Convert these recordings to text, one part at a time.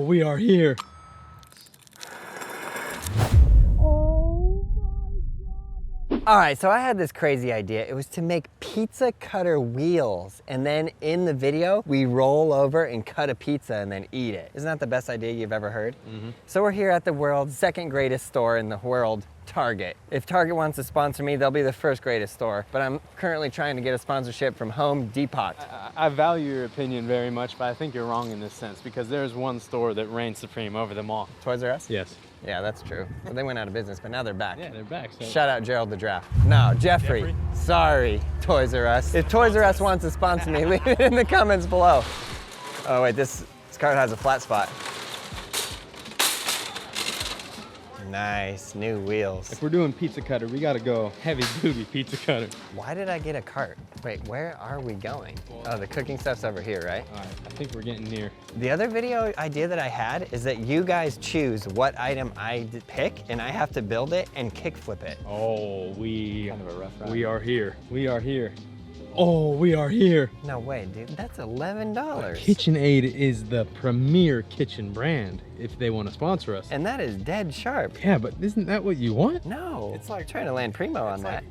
we are here. All right, so I had this crazy idea. It was to make pizza cutter wheels. And then in the video, we roll over and cut a pizza and then eat it. Isn't that the best idea you've ever heard? Mm-hmm. So we're here at the world's second greatest store in the world, Target. If Target wants to sponsor me, they'll be the first greatest store. But I'm currently trying to get a sponsorship from Home Depot. I value your opinion very much, but I think you're wrong in this sense because there's one store that reigns supreme over them all. Toys R Us? Yes. Yeah, that's true. Well, they went out of business, but now they're back. Yeah, they're back. So. Shout out Gerald the Giraffe. No, Jeffrey. Sorry, Toys R Us. If Toys R Us wants to sponsor me, leave it in the comments below. Oh wait, this card has a flat spot. Nice, new wheels. If we're doing pizza cutter, we gotta go heavy duty pizza cutter. Why did I get a cart? Wait, where are we going? Oh, the cooking stuff's over here, right? All right, I think we're getting near. The other video idea that I had is that you guys choose what item I pick and I have to build it and kickflip it. Oh, we Kind of a rough ride. We are here. We are here. Oh, we are here. No way, dude. That's $11. KitchenAid is the premier kitchen brand if they want to sponsor us. And that is dead sharp. Yeah, but isn't that what you want? No, it's like trying to land primo on that.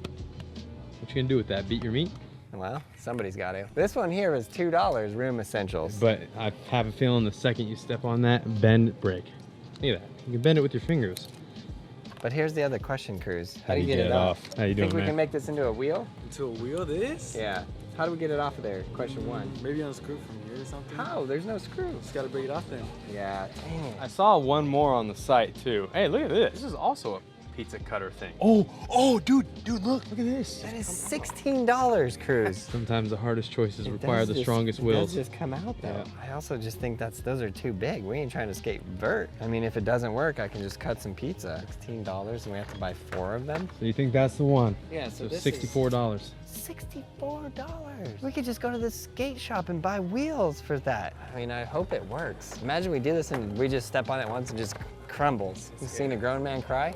What you gonna do with that? Beat your meat? Well, somebody's got to. This one here was $2, Room Essentials. But I have a feeling the second you step on that, bend, break. Look at that. You can bend it with your fingers. But here's the other question, Cruz. How do you get it off? How you doing, Think we man? can make this into a wheel? Into a wheel, this? Yeah. How do we get it off of there? Question one. Maybe unscrew from here or something. How? There's no screw. Just gotta break it off then. Yeah, dang it. I saw one more on the site too. Hey, look at this. This is also a pizza cutter thing. Oh, dude, look at this. That is $16, Cruz. Sometimes the hardest choices It require does the just- strongest It wills. does just come out though. Yeah. I also just think those are too big. We ain't trying to skate vert. I mean, if it doesn't work, I can just cut some pizza. $16 and we have to buy 4 of them. So you think that's the one? Yeah, So $64. $64. We could just go to the skate shop and buy wheels for that. I mean, I hope it works. Imagine we do this and we just step on it once and just crumbles. You seen a grown man cry?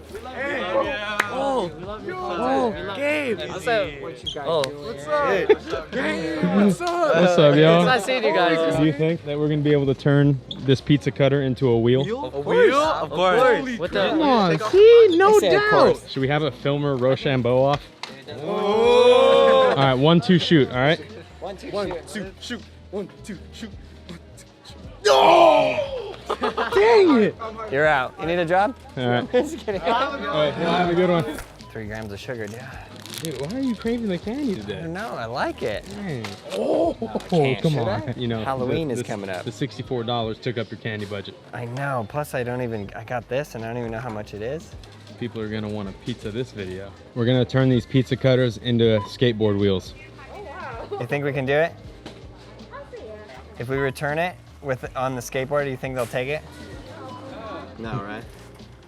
Gabe! What's up? What you guys doing? What's up? Gabe, what's up? What's up, y'all? Nice seeing you guys. Do you think that we're gonna be able to turn this pizza cutter into a wheel? A wheel? Of course. What Come on, see, no I say of doubt. course. Should we have a filmer Rochambeau off? All right, 1, 2, shoot. All right. 1, 2, One, shoot. two, shoot. 1, 2, shoot. Dang it! You're out. You need a job? All right. Just kidding. All right, y'all have a good one. 3 grams of sugar, dude. Dude, why are you craving the candy I today? don't know. I like it. Dang. Oh, can't, come should on. I? You know, Halloween is coming up. The $64 took up your candy budget. I know. Plus, I got this and I don't even know how much it is. People are gonna want to pizza this video. We're gonna turn these pizza cutters into skateboard wheels. You think we can do it? If we return it on the skateboard, do you think they'll take it? No, right?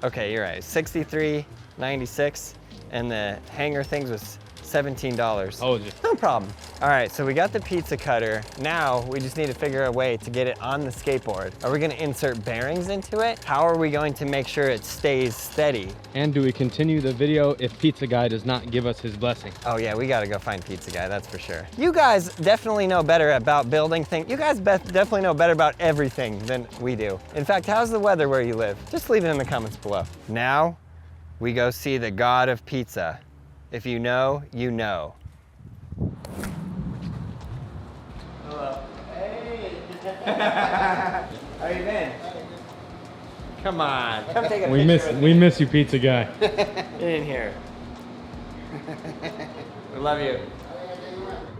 Okay, you're right. $63.96, and the hanger things was $17. Oh, just No problem. All right, so we got the pizza cutter. Now we just need to figure a way to get it on the skateboard. Are we gonna insert bearings into it? How are we going to make sure it stays steady? And do we continue the video if Pizza Guy does not give us his blessing? Oh yeah, we gotta go find Pizza Guy, that's for sure. You guys definitely know better about building things. You guys definitely know better about everything than we do. In fact, how's the weather where you live? Just leave it in the comments below. Now, we go see the God of Pizza. If you know, you know. Hello. Hey. How you been? Come on, come take a We picture. we miss you, Pizza Guy. Get in here. We love you.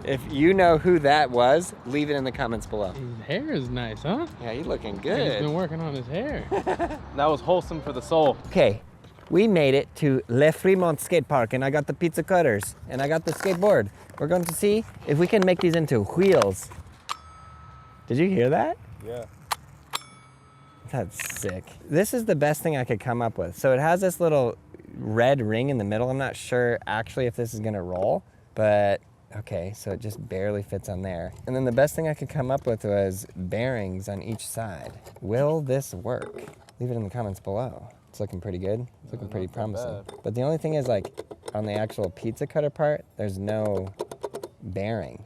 If you know who that was, leave it in the comments below. His hair is nice, huh? Yeah, you looking He's good. been working on his hair. That was wholesome for the soul. Okay, we made it to Le Fremont Skate Park, and I got the pizza cutters, and I got the skateboard. We're going to see if we can make these into wheels. Did you hear that? Yeah. That's sick. This is the best thing I could come up with. So it has this little red ring in the middle. I'm not sure actually if this is gonna roll, but okay, so it just barely fits on there. And then the best thing I could come up with was bearings on each side. Will this work? Leave it in the comments below. It's looking pretty good. It's looking pretty promising. But the only thing is, like, on the actual pizza cutter part, there's no bearing.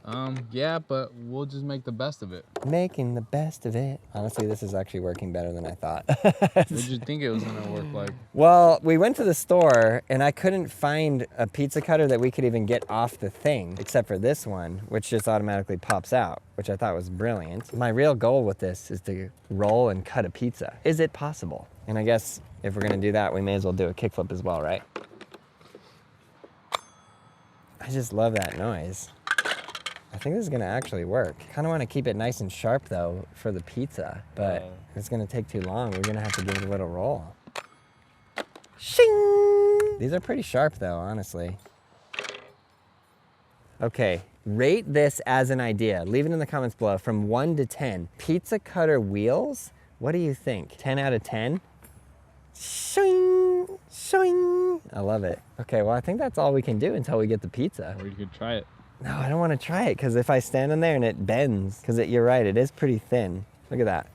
Yeah, but we'll just make the best of it. Making the best of it. Honestly, this is actually working better than I thought. What did you think it was gonna work like? Well, we went to the store and I couldn't find a pizza cutter that we could even get off the thing, except for this one, which just automatically pops out, which I thought was brilliant. My real goal with this is to roll and cut a pizza. Is it possible? And I guess if we're gonna do that, we may as well do a kickflip as well, right? I just love that noise. I think this is gonna actually work. Kinda wanna keep it nice and sharp though for the pizza, but it's gonna take too long. We're gonna have to give it a little roll. Shing! These are pretty sharp though, honestly. Okay, rate this as an idea. Leave it in the comments below from 1 to 10. Pizza cutter wheels, what do you think? 10 out of 10? Shing! Shing! I love it. Okay, well I think that's all we can do until we get the pizza. Or you could try it. No, I don't want to try it because if I stand in there and it bends, because you're right, it is pretty thin. Look at that.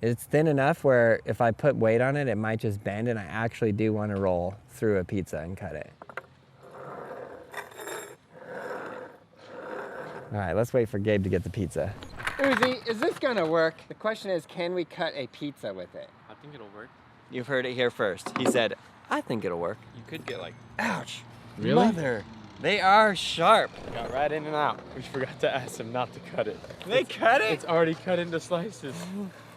It's thin enough where if I put weight on it, it might just bend, and I actually do want to roll through a pizza and cut it. All right, let's wait for Gabe to get the pizza. Uzi, is this gonna work? The question is, can we cut a pizza with it? I think it'll work. You've heard it here first. He said, I think it'll work. You could get like, Ouch. Really? Mother. They are sharp. got right in and out. We forgot to ask him not to cut it. They cut it? It's already cut into slices.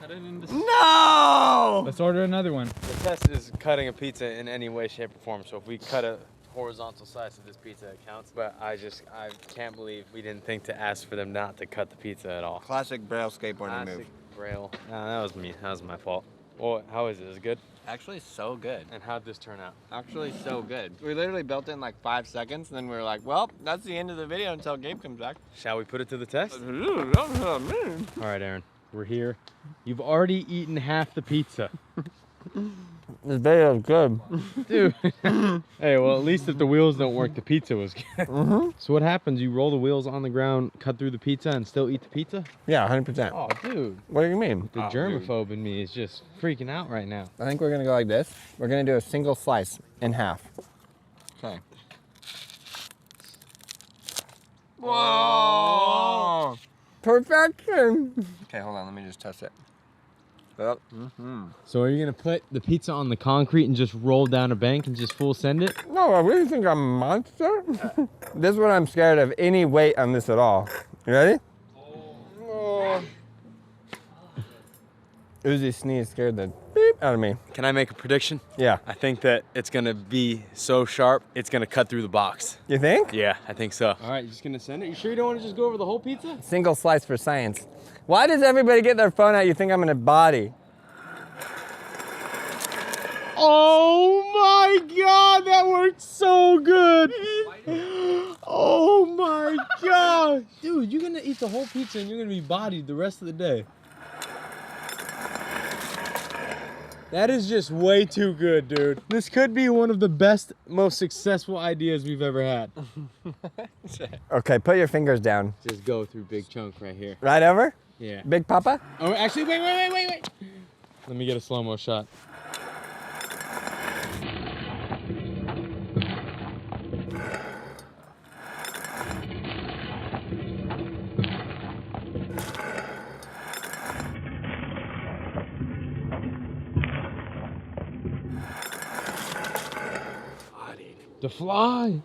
Cut it into No! Let's order another one. The test is cutting a pizza in any way, shape, or form. So if we cut a horizontal slice of this pizza, it counts. But I can't believe we didn't think to ask for them not to cut the pizza at all. Classic Braille skateboarding Classic move. Braille. No, that was me. That was my fault. Well, how is it? Is it good? Actually, so good. And how'd this turn out? Actually, so good. We literally built it in like 5 seconds, and then we were like, well, that's the end of the video until Gabe comes back. Shall we put it to the test? All All right, Aaron. We're here. You've already eaten half the pizza. This video is good. Dude. Hey, well, at least if the wheels don't work, the pizza was good. So what happens? You roll the wheels on the ground, cut through the pizza, and still eat the pizza? Yeah, 100%. Oh, dude. What do you mean? The germaphobe in me is just freaking out right now. I think we're gonna go like this. We're gonna do a single slice in half. Okay. Whoa! Perfection! Okay, hold on, let me just test it. Yep. So are you gonna put the pizza on the concrete and just roll down a bank and just full send it? No, I really think I'm a monster. This is what I'm scared of, any weight on this at all. You ready? Oh. Uzi sneeze scared the beep out of me. Can I make a prediction? Yeah. I think that it's gonna be so sharp, it's gonna cut through the box. You think? Yeah, I think so. All right, you're just gonna send it? You sure you don't wanna just go over the whole pizza? Single slice for science. Why does everybody get their phone out? You think I'm in a body? Oh my God, that worked so good. Oh my God. Dude, you're gonna eat the whole pizza and you're gonna be bodied the rest of the day. That is just way too good, dude. This could be one of the best, most successful ideas we've ever had. Okay, put your fingers down. Just go through big chunk right here. Right over? Yeah. Big Papa? Oh, actually, wait. Let me get a slow-mo shot. To fly.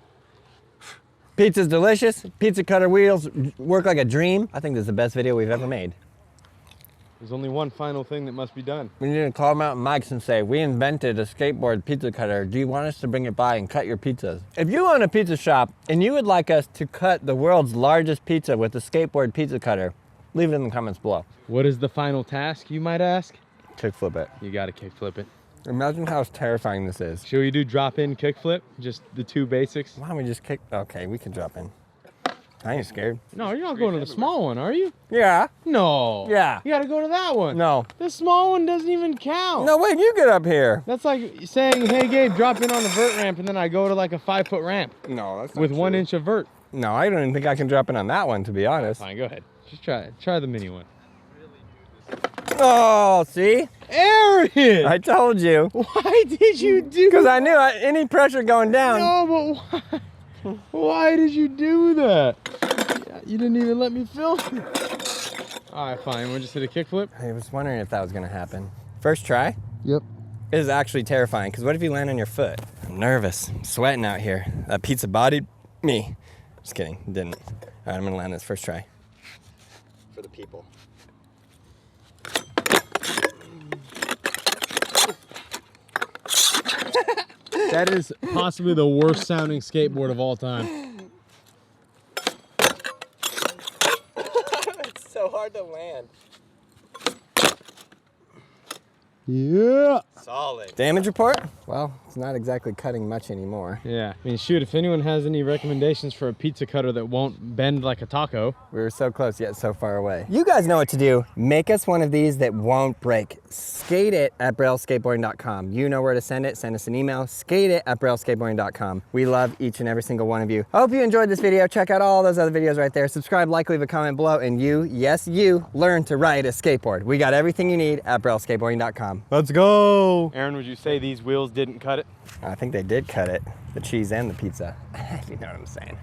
Pizza's delicious. Pizza cutter wheels work like a dream. I think this is the best video we've ever made. There's only one final thing that must be done. We need to call Mountain Mike's and say, we invented a skateboard pizza cutter. Do you want us to bring it by and cut your pizzas? If you own a pizza shop and you would like us to cut the world's largest pizza with a skateboard pizza cutter, leave it in the comments below. What is the final task, you might ask? Kickflip it. You gotta kickflip it. Imagine how terrifying this is. Should we do drop in, kickflip? Just the two basics? Why don't we just kick? Okay, we can drop in. I ain't scared. No, you're not going to the small one, are you? Yeah. No. Yeah. You gotta go to that one. No. The small one doesn't even count. No, wait, you get up here. That's like saying, hey Gabe, drop in on the vert ramp, and then I go to like a 5-foot ramp No, that's not with true. 1 inch of vert. No, I don't even think I can drop in on that one, to be honest. Fine, go ahead. Just try it. Try the mini one. Oh, see? Aaron! I told you. Why did you do Because I knew any pressure going down. No, but why? Why did you do that? You didn't even let me film. All right, fine. We'll just hit a kickflip. I was wondering if that was gonna happen. First try? Yep. It is actually terrifying, because what if you land on your foot? I'm nervous, I'm sweating out here. That pizza bodied me. Just kidding, didn't. All right, I'm gonna land this first try. For the people. That is possibly the worst sounding skateboard of all time. It's so hard to land. Yeah. Solid. Damage report? Well, it's not exactly cutting much anymore. Yeah. I mean, shoot, if anyone has any recommendations for a pizza cutter that won't bend like a taco. We were so close yet so far away. You guys know what to do. Make us one of these that won't break. Skate it at brailleskateboarding.com. You know where to send it. Send us an email. Skate it at brailleskateboarding.com. We love each and every single one of you. I hope you enjoyed this video. Check out all those other videos right there. Subscribe, like, leave a comment below, and you, yes you, learn to ride a skateboard. We got everything you need at brailleskateboarding.com. Let's go. Aaron, would you say these wheels didn't cut it? I think they did cut it. The cheese and the pizza. You know what I'm saying.